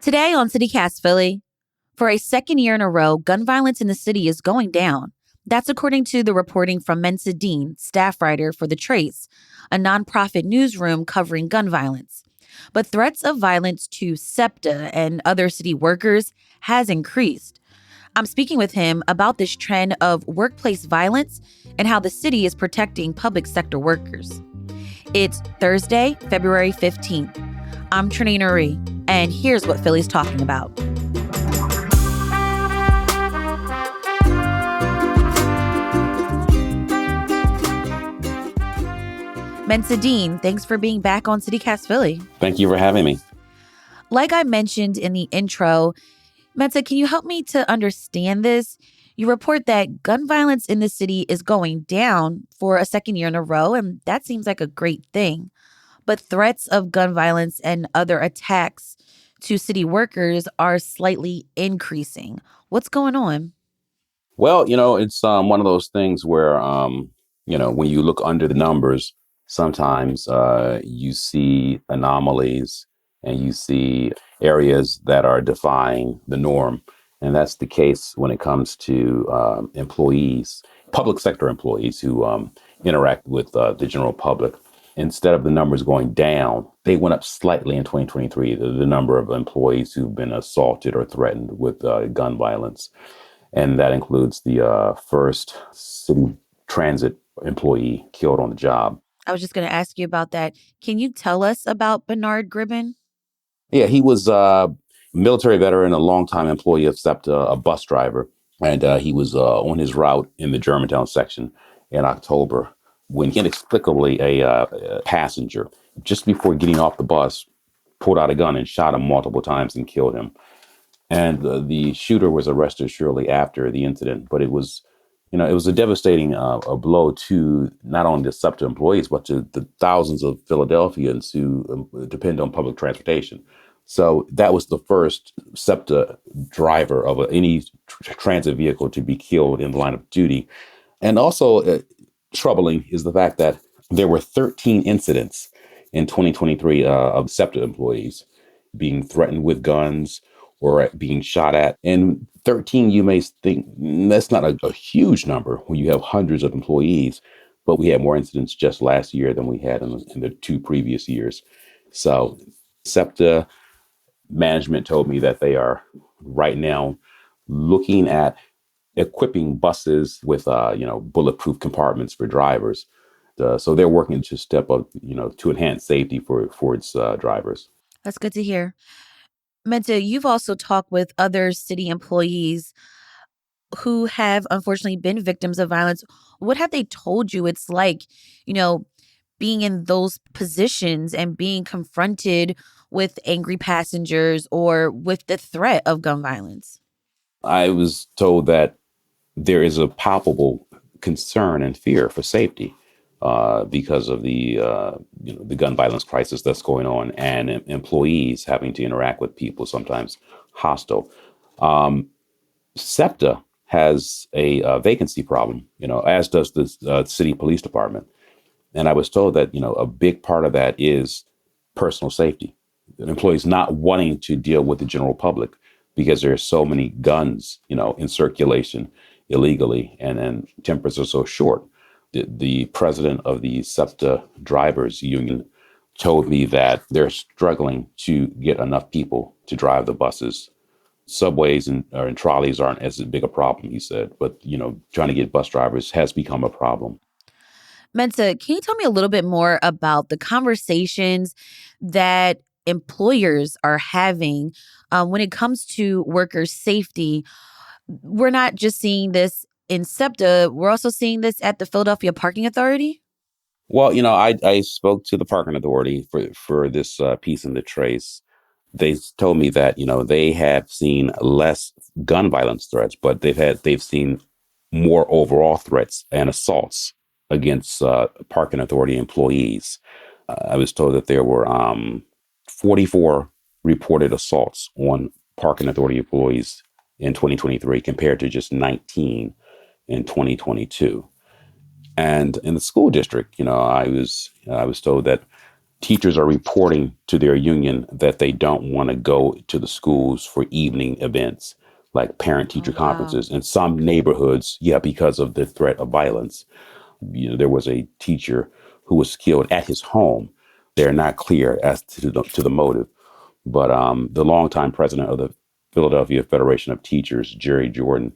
Today on CityCast Philly, for a second year in a row, gun violence in the city is going down. That's according to the reporting from Mensah, staff writer for The Trace, a nonprofit newsroom covering gun violence. But threats of violence to SEPTA and other city workers has increased. I'm speaking with him about this trend of workplace violence and how the city is protecting public sector workers. It's Thursday, February 15th. I'm Trinina Marie, and here's what Philly's talking about. Mensah, thanks for being back on CityCast Philly. Thank you for having me. Like I mentioned in the intro, Mensah, can you help me to understand this? You report that gun violence in the city is going down for a second year in a row, and that seems like a great thing. But threats of gun violence and other attacks to city workers are slightly increasing. What's going on? Well, it's one of those things where, when you look under the numbers, sometimes you see anomalies and you see areas that are defying the norm. And that's the case when it comes to employees, public sector employees who interact with the general public. Instead of the numbers going down, they went up slightly in 2023, the number of employees who've been assaulted or threatened with gun violence. And that includes the first city transit employee killed on the job. I was just going to ask you about that. Can you tell us about Bernard Gribben? Yeah, he was a military veteran, a longtime employee of SEPTA, a bus driver. And he was on his route in the Germantown section in October when inexplicably a passenger, just before getting off the bus, pulled out a gun and shot him multiple times and killed him. And the shooter was arrested shortly after the incident. But it was a devastating a blow to not only the SEPTA employees, but to the thousands of Philadelphians who depend on public transportation. So that was the first SEPTA driver of any transit vehicle to be killed in the line of duty. And also troubling is the fact that there were 13 incidents in 2023 of SEPTA employees being threatened with guns or being shot at. And 13, you may think that's not a huge number when you have hundreds of employees, but we had more incidents just last year than we had in the two previous years. So SEPTA management told me that they are right now looking at equipping buses with, bulletproof compartments for drivers. So they're working to step up, to enhance safety for its drivers. That's good to hear. Mensah, you've also talked with other city employees who have unfortunately been victims of violence. What have they told you it's like, being in those positions and being confronted with angry passengers or with the threat of gun violence? I was told that there is a palpable concern and fear for safety because of the gun violence crisis that's going on, and employees having to interact with people sometimes hostile. SEPTA has a vacancy problem, as does the city police department. And I was told that, a big part of that is personal safety. Employees not wanting to deal with the general public because there are so many guns, in circulation illegally, and tempers are so short. The president of the SEPTA drivers union told me that they're struggling to get enough people to drive the buses. Subways and trolleys aren't as big a problem, he said, but, trying to get bus drivers has become a problem. Mensah, can you tell me a little bit more about the conversations that employers are having when it comes to worker safety? We're not just seeing this in SEPTA, we're also seeing this at the Philadelphia Parking Authority. Well, I spoke to the parking authority for this piece in The Trace. They told me that, they have seen less gun violence threats, but they've seen more overall threats and assaults against parking authority employees. I was told that there were 44 reported assaults on parking authority employees in 2023 compared to just 19 in 2022. And in the school district, I was told that Teachers are reporting to their union that they don't want to go to the schools for evening events like parent Oh, teacher wow. conferences. In some neighborhoods, yeah, because of the threat of violence. There was a teacher who was killed at his home. They're not clear as to the motive, but the longtime president of the Philadelphia Federation of Teachers, Jerry Jordan,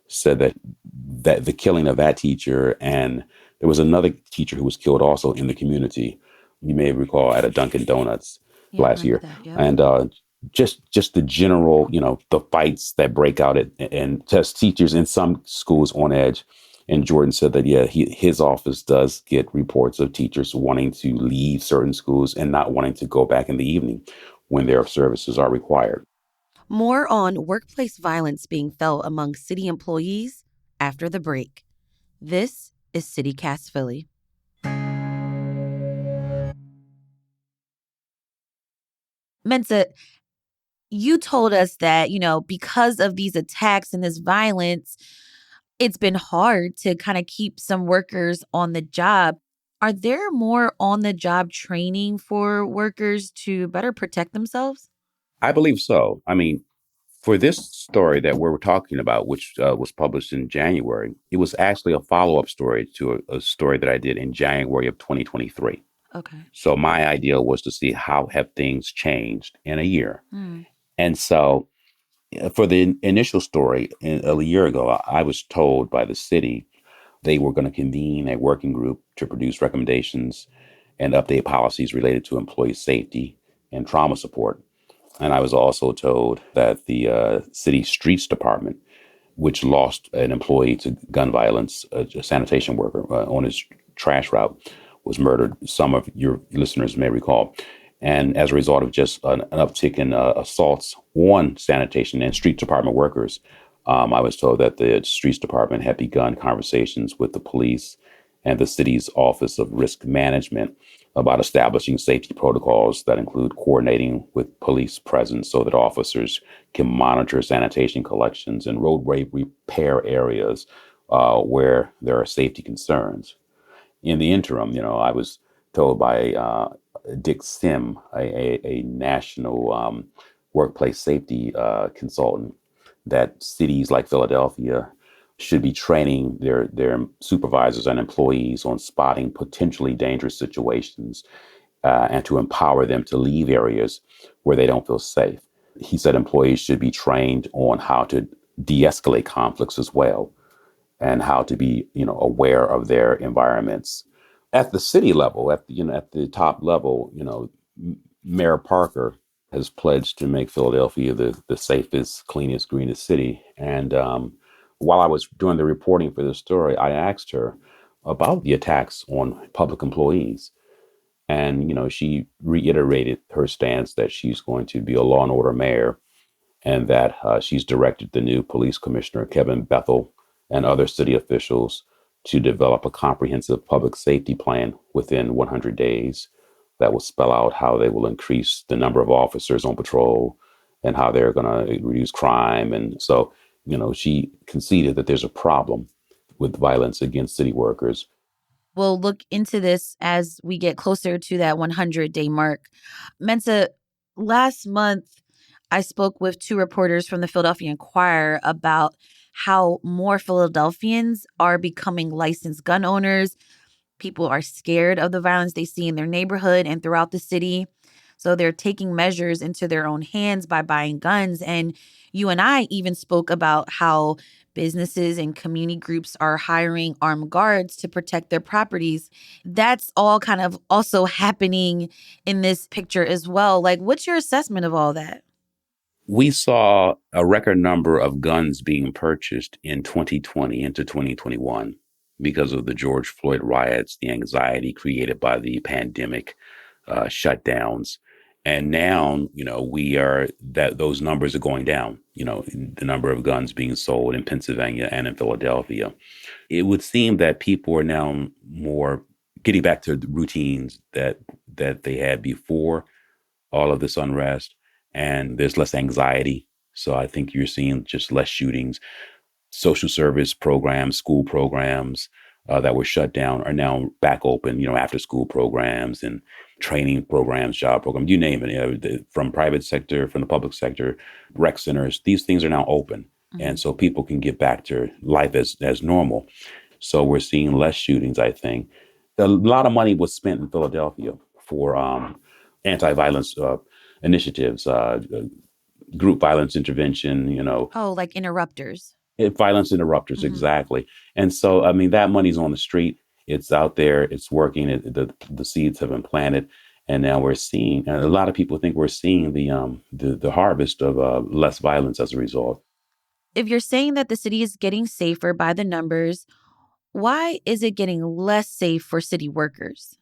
said that the killing of that teacher, and there was another teacher who was killed also in the community. You may recall at a Dunkin' Donuts Yeah, I last remember year, that. Yep. and just the general, the fights that break out and test teachers in some schools on edge. And Jordan said that yeah, his office does get reports of teachers wanting to leave certain schools and not wanting to go back in the evening when their services are required. More on workplace violence being felt among city employees after the break. This is CityCast Philly. Mensa, you told us that, because of these attacks and this violence, it's been hard to kind of keep some workers on the job. Are there more on the job training for workers to better protect themselves? I believe so. I mean, for this story that we're talking about, which was published in January, it was actually a follow up story to a story that I did in January of 2023. Okay. So my idea was to see how have things changed in a year. Hmm. And so for the initial story a year ago, I was told by the city they were going to convene a working group to produce recommendations and update policies related to employee safety and trauma support. And I was also told that the city streets department, which lost an employee to gun violence, a sanitation worker on his trash route, was murdered. Some of your listeners may recall. And as a result of just an uptick in assaults on sanitation and street department workers, I was told that the streets department had begun conversations with the police and the city's Office of Risk Management about establishing safety protocols that include coordinating with police presence so that officers can monitor sanitation collections and roadway repair areas where there are safety concerns. In the interim, I was told by Dick Sim, a national workplace safety consultant, that cities like Philadelphia should be training their supervisors and employees on spotting potentially dangerous situations and to empower them to leave areas where they don't feel safe. He said employees should be trained on how to de-escalate conflicts as well and how to be aware of their environments at the city level, at the top level. Mayor Parker has pledged to make Philadelphia the safest, cleanest, greenest city. And while I was doing the reporting for this story, I asked her about the attacks on public employees. And, she reiterated her stance that she's going to be a law and order mayor and that she's directed the new police commissioner, Kevin Bethel, and other city officials to develop a comprehensive public safety plan within 100 days that will spell out how they will increase the number of officers on patrol and how they're going to reduce crime. And so, she conceded that there's a problem with violence against city workers. We'll look into this as we get closer to that 100-day mark. Mensa, last month, I spoke with two reporters from the Philadelphia Inquirer about how more Philadelphians are becoming licensed gun owners. People are scared of the violence they see in their neighborhood and throughout the city. So they're taking measures into their own hands by buying guns. And you and I even spoke about how businesses and community groups are hiring armed guards to protect their properties. That's all kind of also happening in this picture as well. Like, what's your assessment of all that? We saw a record number of guns being purchased in 2020 into 2021 because of the George Floyd riots, the anxiety created by the pandemic, shutdowns. And now, we are that those numbers are going down, the number of guns being sold in Pennsylvania and in Philadelphia. It would seem that people are now more getting back to the routines that they had before all of this unrest, and there's less anxiety. So I think you're seeing just less shootings, social service programs, school programs, that were shut down are now back open, after school programs and training programs, job programs, you name it, from private sector, from the public sector, rec centers, these things are now open. And so people can get back to life as normal. So we're seeing less shootings, I think. A lot of money was spent in Philadelphia for anti-violence initiatives, group violence intervention, Oh, like interrupters. violence interrupters, exactly. And so, I mean, that money's on the street. It's out there. It's working. The seeds have been planted, and now we're seeing. And a lot of people think we're seeing the harvest of less violence as a result. If you're saying that the city is getting safer by the numbers, why is it getting less safe for city workers?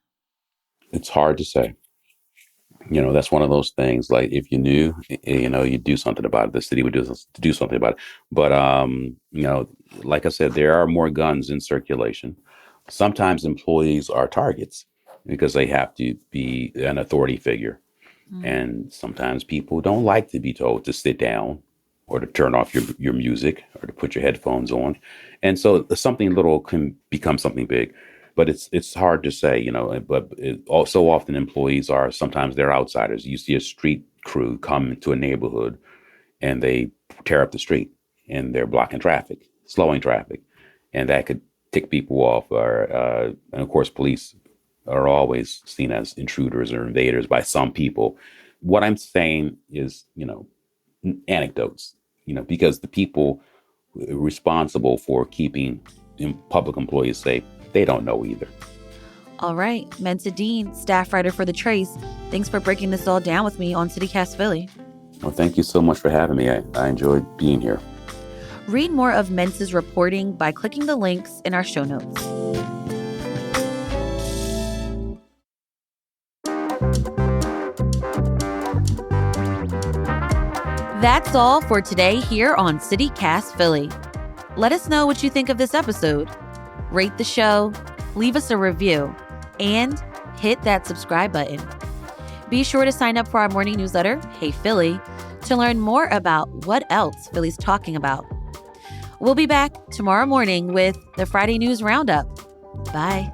It's hard to say. That's one of those things. Like if you knew, you'd do something about it. The city would do something about it. But like I said, there are more guns in circulation. Sometimes employees are targets because they have to be an authority figure. Mm. And sometimes people don't like to be told to sit down or to turn off your music or to put your headphones on. And so something little can become something big. But it's hard to say, but so often employees are, sometimes they're outsiders. You see a street crew come into a neighborhood and they tear up the street and they're blocking traffic, slowing traffic. And that could tick people off. And of course, police are always seen as intruders or invaders by some people. What I'm saying is, anecdotes, because the people responsible for keeping public employees safe, they don't know either. All right, Mensah Dean, staff writer for The Trace. Thanks for breaking this all down with me on CityCast Philly. Well, thank you so much for having me. I enjoyed being here. Read more of Mensah's reporting by clicking the links in our show notes. That's all for today here on CityCast Philly. Let us know what you think of this episode. Rate the show, leave us a review, and hit that subscribe button. Be sure to sign up for our morning newsletter, Hey Philly, to learn more about what else Philly's talking about. We'll be back tomorrow morning with the Friday News Roundup. Bye.